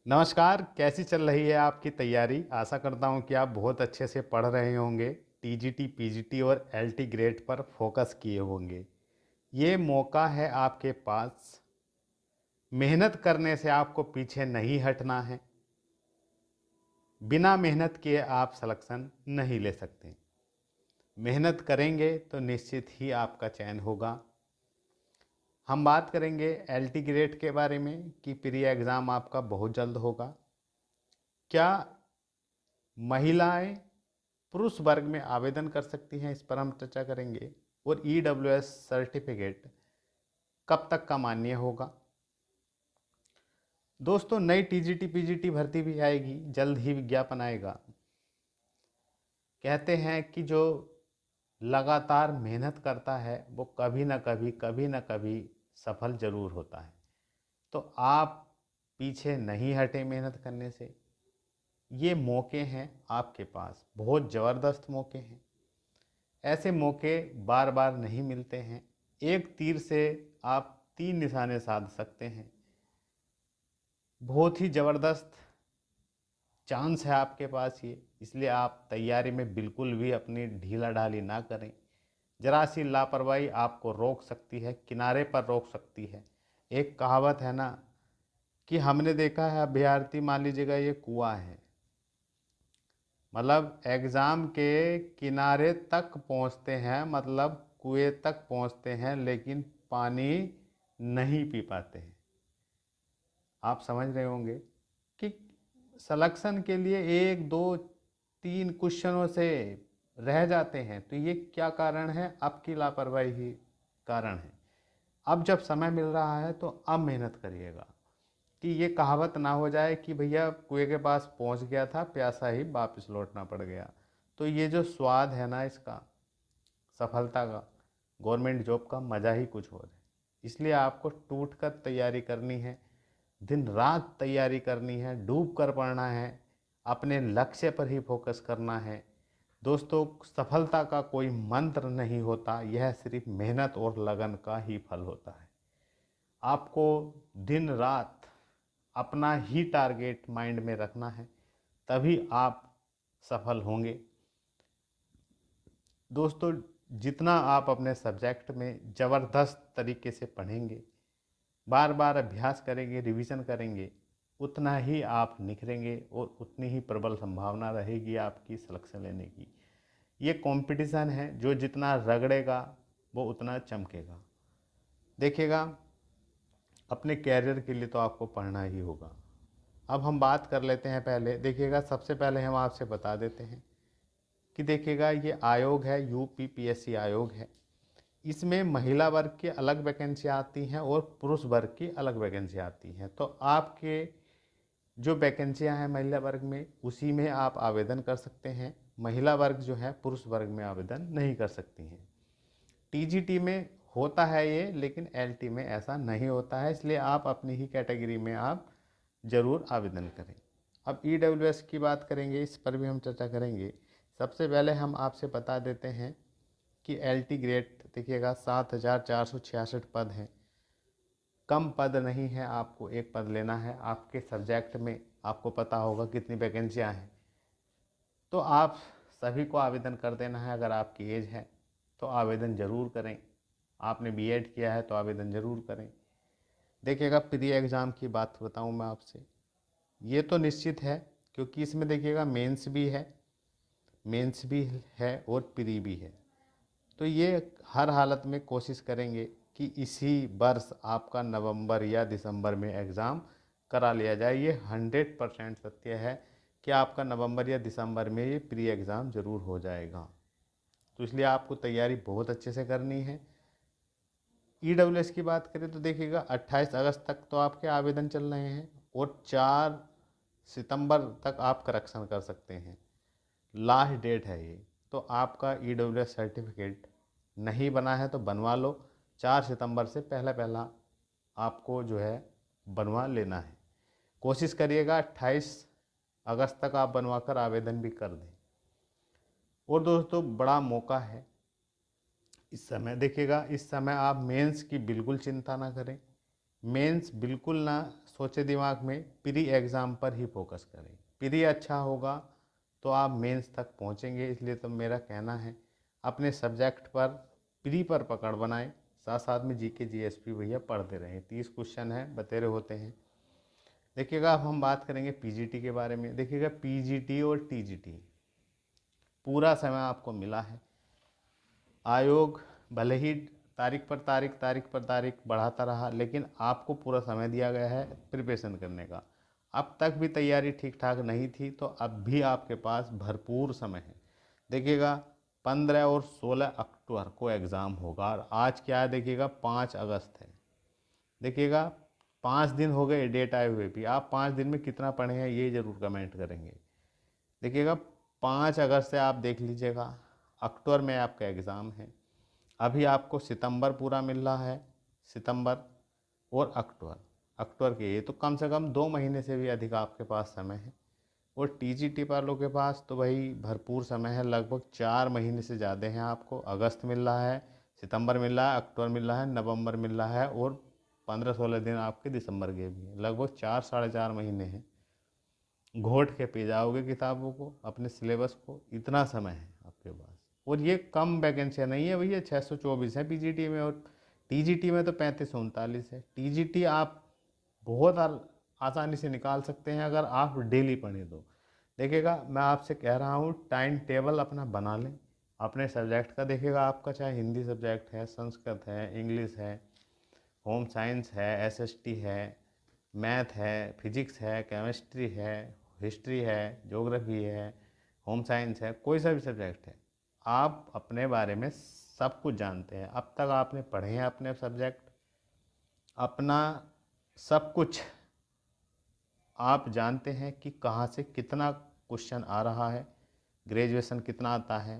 नमस्कार, कैसी चल रही है आपकी तैयारी? आशा करता हूँ कि आप बहुत अच्छे से पढ़ रहे होंगे। टीजीटी, पीजीटी और एलटी ग्रेड पर फोकस किए होंगे। ये मौका है आपके पास। मेहनत करने से आपको पीछे नहीं हटना है। बिना मेहनत किए आप सिलेक्शन नहीं ले सकते। मेहनत करेंगे तो निश्चित ही आपका चयन होगा। हम बात करेंगे एलटी ग्रेड के बारे में कि प्री एग्ज़ाम आपका बहुत जल्द होगा। क्या महिलाएं पुरुष वर्ग में आवेदन कर सकती हैं, इस पर हम चर्चा करेंगे। और ईडब्ल्यूएस सर्टिफिकेट कब तक का मान्य होगा। दोस्तों, नई टीजीटी पीजीटी भर्ती भी आएगी, जल्द ही विज्ञापन आएगा। कहते हैं कि जो लगातार मेहनत करता है वो कभी ना कभी सफल जरूर होता है। तो आप पीछे नहीं हटे मेहनत करने से। ये मौके हैं आपके पास, बहुत ज़बरदस्त मौके हैं। ऐसे मौके बार बार नहीं मिलते हैं। एक तीर से आप तीन निशाने साध सकते हैं। बहुत ही ज़बरदस्त चांस है आपके पास ये, इसलिए आप तैयारी में बिल्कुल भी अपनी ढीला ढाली ना करें। जरा सी लापरवाही आपको रोक सकती है, किनारे पर रोक सकती है। एक कहावत है ना कि हमने देखा है अभ्यर्थी, मान लीजिएगा ये कुआं है, मतलब एग्ज़ाम के किनारे तक पहुंचते हैं, मतलब कुएं तक पहुंचते हैं, लेकिन पानी नहीं पी पाते हैं। आप समझ रहे होंगे कि सिलेक्शन के लिए एक दो तीन क्वेश्चनों से रह जाते हैं। तो ये क्या कारण है? आपकी लापरवाही ही कारण है। अब जब समय मिल रहा है तो अब मेहनत करिएगा, कि ये कहावत ना हो जाए कि भैया कुएं के पास पहुंच गया था, प्यासा ही वापस लौटना पड़ गया। तो ये जो स्वाद है ना इसका, सफलता का, गवर्नमेंट जॉब का मज़ा ही कुछ और है। इसलिए आपको टूट कर तैयारी करनी है, दिन रात तैयारी करनी है, डूब कर पढ़ना है, अपने लक्ष्य पर ही फोकस करना है। दोस्तों, सफलता का कोई मंत्र नहीं होता, यह सिर्फ मेहनत और लगन का ही फल होता है। आपको दिन रात अपना ही टारगेट माइंड में रखना है, तभी आप सफल होंगे। दोस्तों, जितना आप अपने सब्जेक्ट में ज़बरदस्त तरीके से पढ़ेंगे, बार बार अभ्यास करेंगे, रिवीजन करेंगे, उतना ही आप निखरेंगे और उतनी ही प्रबल संभावना रहेगी आपकी सिलेक्शन लेने की। ये कंपटीशन है, जो जितना रगड़ेगा वो उतना चमकेगा। देखिएगा, अपने कैरियर के लिए तो आपको पढ़ना ही होगा। अब हम बात कर लेते हैं। पहले देखिएगा, सबसे पहले हम आपसे बता देते हैं कि देखिएगा, ये आयोग है, यूपीपीएससी आयोग है। इसमें महिला वर्ग की अलग वैकेंसी आती हैं और पुरुष वर्ग की अलग वैकेंसी आती हैं। तो आपके जो वैकेंसियां हैं महिला वर्ग में, उसी में आप आवेदन कर सकते हैं। महिला वर्ग जो है पुरुष वर्ग में आवेदन नहीं कर सकती हैं। टीजीटी में होता है ये, लेकिन एलटी में ऐसा नहीं होता है, इसलिए आप अपनी ही कैटेगरी में आप ज़रूर आवेदन करें। अब ईडब्ल्यूएस की बात करेंगे, इस पर भी हम चर्चा करेंगे। सबसे पहले हम आपसे बता देते हैं कि एलटी ग्रेड देखिएगा 7,466 पद हैं। कम पद नहीं है, आपको एक पद लेना है। आपके सब्जेक्ट में आपको पता होगा कितनी वैकेंसियाँ हैं, तो आप सभी को आवेदन कर देना है। अगर आपकी एज है तो आवेदन ज़रूर करें। आपने बीएड किया है तो आवेदन ज़रूर करें। देखिएगा, प्री एग्ज़ाम की बात बताऊं मैं आपसे, ये तो निश्चित है, क्योंकि इसमें देखिएगा मेंस भी है और प्री भी है। तो ये हर हालत में कोशिश करेंगे कि इसी वर्ष आपका नवंबर या दिसंबर में एग्ज़ाम करा लिया जाए। ये 100% सत्य है कि आपका नवंबर या दिसंबर में ये प्री एग्ज़ाम ज़रूर हो जाएगा। तो इसलिए आपको तैयारी बहुत अच्छे से करनी है। ईडब्ल्यूएस की बात करें तो देखिएगा, 28 अगस्त तक तो आपके आवेदन चल रहे हैं और 4 सितंबर तक आप करेक्शन कर सकते हैं, लास्ट डेट है ये। तो आपका ईडब्ल्यूएस सर्टिफिकेट नहीं बना है तो बनवा लो। 4 सितंबर से पहला पहला आपको जो है बनवा लेना है। कोशिश करिएगा 28 अगस्त तक आप बनवा कर आवेदन भी कर दें। और दोस्तों, बड़ा मौका है इस समय। देखिएगा, इस समय आप मेंस की बिल्कुल चिंता ना करें। मेंस बिल्कुल ना सोचे दिमाग में प्री एग्ज़ाम पर ही फोकस करें। प्री अच्छा होगा तो आप मेंस तक पहुंचेंगे। इसलिए तो मेरा कहना है अपने सब्जेक्ट पर प्री पर पकड़ बनाएं, साथ साथ में जीके जीएसपी भैया पढ़ते रहें। 30 क्वेश्चन हैं, बतेरे होते हैं। देखिएगा, अब हम बात करेंगे पीजीटी के बारे में। देखिएगा, पीजीटी और टीजीटी पूरा समय आपको मिला है। आयोग भले ही तारीख पर तारीख बढ़ाता रहा, लेकिन आपको पूरा समय दिया गया है प्रिपरेशन करने का। अब तक भी तैयारी ठीक ठाक नहीं थी तो अब भी आपके पास भरपूर समय है। देखिएगा, 15 और 16 अक्टूबर को एग्ज़ाम होगा और आज क्या है, देखिएगा 5 अगस्त है। देखिएगा, 5 दिन हो गए डेट आए हुए भी। आप 5 दिन में कितना पढ़े हैं ये ज़रूर कमेंट करेंगे। देखिएगा, 5 अगस्त से आप देख लीजिएगा, अक्टूबर में आपका एग्ज़ाम है। अभी आपको सितंबर पूरा मिल रहा है, सितंबर और अक्टूबर के, ये तो कम से कम 2 महीने से भी अधिक आपके पास समय है। और टीजीटी वालों के पास तो भाई भरपूर समय है, लगभग 4 महीने से ज़्यादा हैं। आपको अगस्त मिल रहा है, सितंबर मिल रहा है, अक्टूबर मिल रहा है, नवंबर मिल रहा है और 15-16 दिन आपके दिसंबर के भी हैं। लगभग 4-4.5 महीने हैं। घोट के पी जाओगे किताबों को, अपने सिलेबस को, इतना समय है आपके पास। और ये कम वैकेंसियाँ नहीं है भैया, 624 है पीजीटी में और टीजीटी में तो 3539 है। टीजीटी आप बहुत आसानी से निकाल सकते हैं अगर आप डेली पढ़ें तो। देखिएगा, मैं आपसे कह रहा हूँ टाइम टेबल अपना बना लें अपने सब्जेक्ट का। देखिएगा, आपका चाहे हिंदी सब्जेक्ट है, संस्कृत है, इंग्लिश है, होम साइंस है, एसएसटी है, मैथ है, फिजिक्स है, केमिस्ट्री है, हिस्ट्री है, ज्योग्राफी है, होम साइंस है, कोई सा भी सब्जेक्ट है, आप अपने बारे में सब कुछ जानते हैं। अब तक आपने पढ़े हैं अपने सब्जेक्ट, अपना सब कुछ आप जानते हैं कि कहाँ से कितना क्वेश्चन आ रहा है, ग्रेजुएशन कितना आता है,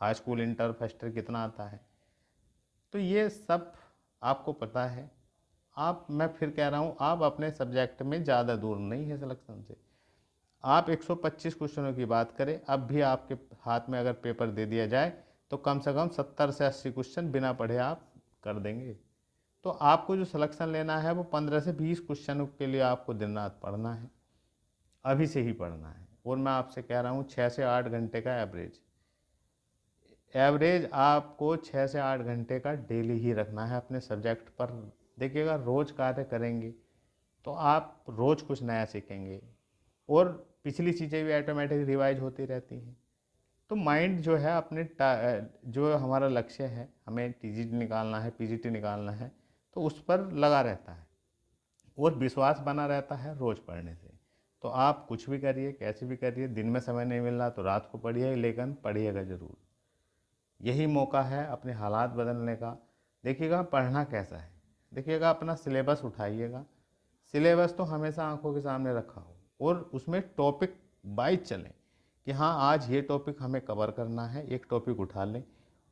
high school inter first year कितना आता है, तो ये सब आपको पता है। आप, मैं फिर कह रहा हूँ, आप अपने सब्जेक्ट में ज़्यादा दूर नहीं है सिलेक्शन से। आप 125 क्वेश्चनों की बात करें, अब भी आपके हाथ में अगर पेपर दे दिया जाए तो कम से कम 70 से 80 क्वेश्चन बिना पढ़े आप कर देंगे। तो आपको जो सिलेक्शन लेना है वो 15 से 20 क्वेश्चनों के लिए आपको दिन रात पढ़ना है, अभी से ही पढ़ना है। और मैं आपसे कह रहा हूँ 6 से 8 घंटे का एवरेज आपको 6 से 8 घंटे का डेली ही रखना है अपने सब्जेक्ट पर। देखिएगा, रोज़ कार्य करेंगे तो आप रोज़ कुछ नया सीखेंगे और पिछली चीज़ें भी ऑटोमेटिक रिवाइज होती रहती हैं। तो माइंड जो है अपने जो हमारा लक्ष्य है, हमें टीजीटी निकालना है, पीजीटी निकालना है, तो उस पर लगा रहता है और विश्वास बना रहता है रोज़ पढ़ने से। तो आप कुछ भी करिए, कैसे भी करिए, दिन में समय नहीं मिल रहा तो रात को पढ़िए, लेकिन पढ़िएगा ज़रूर। यही मौका है अपने हालात बदलने का। देखिएगा, पढ़ना कैसा है, देखिएगा अपना सिलेबस उठाइएगा। सिलेबस तो हमेशा आंखों के सामने रखा हो और उसमें टॉपिक वाइज चलें कि हाँ आज ये टॉपिक हमें कवर करना है। एक टॉपिक उठा लें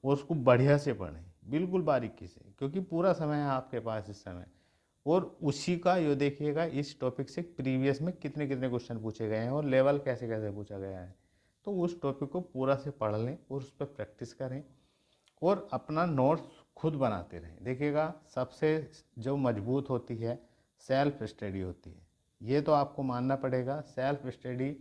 और उसको बढ़िया से पढ़ें, बिल्कुल बारीकी से, क्योंकि पूरा समय है आपके पास इस समय। और उसी का ये देखिएगा, इस टॉपिक से प्रीवियस में कितने कितने क्वेश्चन पूछे गए हैं और लेवल कैसे कैसे पूछा गया है। तो उस टॉपिक को पूरा से पढ़ लें और उस पर प्रैक्टिस करें और अपना नोट्स खुद बनाते रहें। देखिएगा, सबसे जो मजबूत होती है सेल्फ स्टडी होती है, ये तो आपको मानना पड़ेगा। सेल्फ स्टडी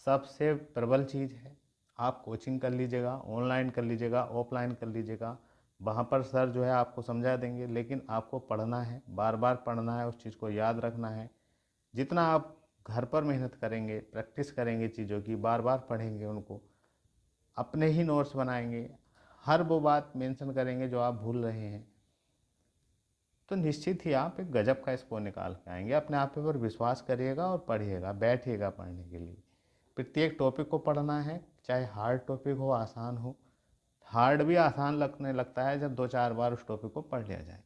सबसे प्रबल चीज़ है। आप कोचिंग कर लीजिएगा, ऑनलाइन कर लीजिएगा, ऑफलाइन कर लीजिएगा, वहाँ पर सर जो है आपको समझा देंगे, लेकिन आपको पढ़ना है, बार बार पढ़ना है, उस चीज़ को याद रखना है। जितना आप घर पर मेहनत करेंगे, प्रैक्टिस करेंगे चीज़ों की, बार बार पढ़ेंगे उनको, अपने ही नोट्स बनाएंगे, हर वो बात मेंशन करेंगे जो आप भूल रहे हैं, तो निश्चित ही आप एक गजब का स्कोर निकाल के आएंगे। अपने आप पर विश्वास करिएगा और पढ़िएगा, बैठिएगा पढ़ने के लिए। प्रत्येक टॉपिक को पढ़ना है, चाहे हार्ड टॉपिक हो, आसान हो। हार्ड भी आसान लगने लगता है जब 2-4 बार उस टॉपिक को पढ़ लिया जाए।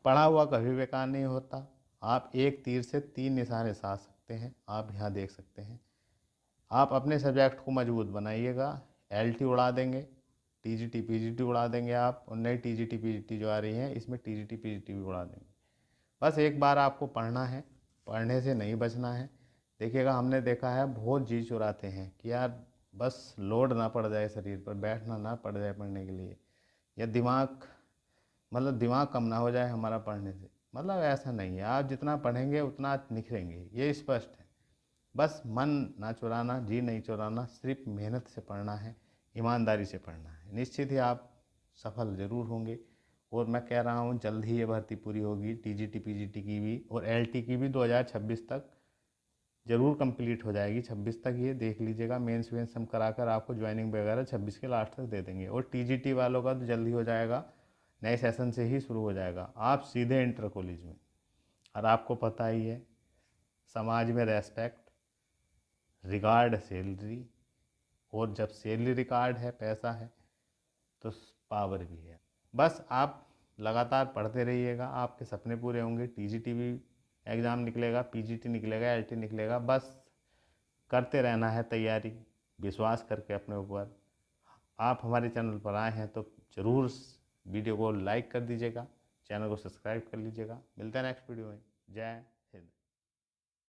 पढ़ा हुआ कभी बेकार नहीं होता। आप एक तीर से 3 निशाने साध सकते हैं, आप यहाँ देख सकते हैं। आप अपने सब्जेक्ट को मजबूत बनाइएगा, एलटी उड़ा देंगे, टीजीटी पीजीटी उड़ा देंगे आप, और नई टीजीटी पीजीटी जो आ रही हैं इसमें टीजीटी पीजीटी भी उड़ा देंगे। बस एक बार आपको पढ़ना है, पढ़ने से नहीं बचना है। देखिएगा, हमने देखा है बहुत जी चुराते हैं कि यार बस लोड ना पड़ जाए शरीर पर, बैठना ना पड़ जाए पढ़ने के लिए, या दिमाग, मतलब दिमाग कम ना हो जाए हमारा पढ़ने से। मतलब ऐसा नहीं है, आप जितना पढ़ेंगे उतना निखरेंगे, ये स्पष्ट है। बस मन ना चुराना, जी नहीं चुराना, सिर्फ मेहनत से पढ़ना है, ईमानदारी से पढ़ना है, निश्चित ही आप सफल ज़रूर होंगे। और मैं कह रहा हूँ जल्द ही ये भर्ती पूरी होगी, टीजीटी पीजीटी की भी और एलटी की भी 2026 तक ज़रूर कंप्लीट हो जाएगी। 26 तक ये देख लीजिएगा, मेंस वेंस हम कराकर आपको ज्वाइनिंग वगैरह 26 के लास्ट तक दे देंगे। और टीजीटी वालों का तो जल्दी हो जाएगा, नए सेशन से ही शुरू हो जाएगा, आप सीधे इंटर कॉलेज में। और आपको पता ही है, समाज में रेस्पेक्ट, रिगार्ड, सैलरी, और जब सैलरी रिकॉर्ड है, पैसा है, तो पावर भी है। बस आप लगातार पढ़ते रहिएगा, आपके सपने पूरे होंगे। टीजीटी भी एग्ज़ाम निकलेगा, पीजीटी निकलेगा, एलटी निकलेगा, बस करते रहना है तैयारी, विश्वास करके अपने ऊपर। आप हमारे चैनल पर आए हैं तो ज़रूर वीडियो को लाइक कर दीजिएगा, चैनल को सब्सक्राइब कर लीजिएगा। मिलते हैं नेक्स्ट वीडियो में। जय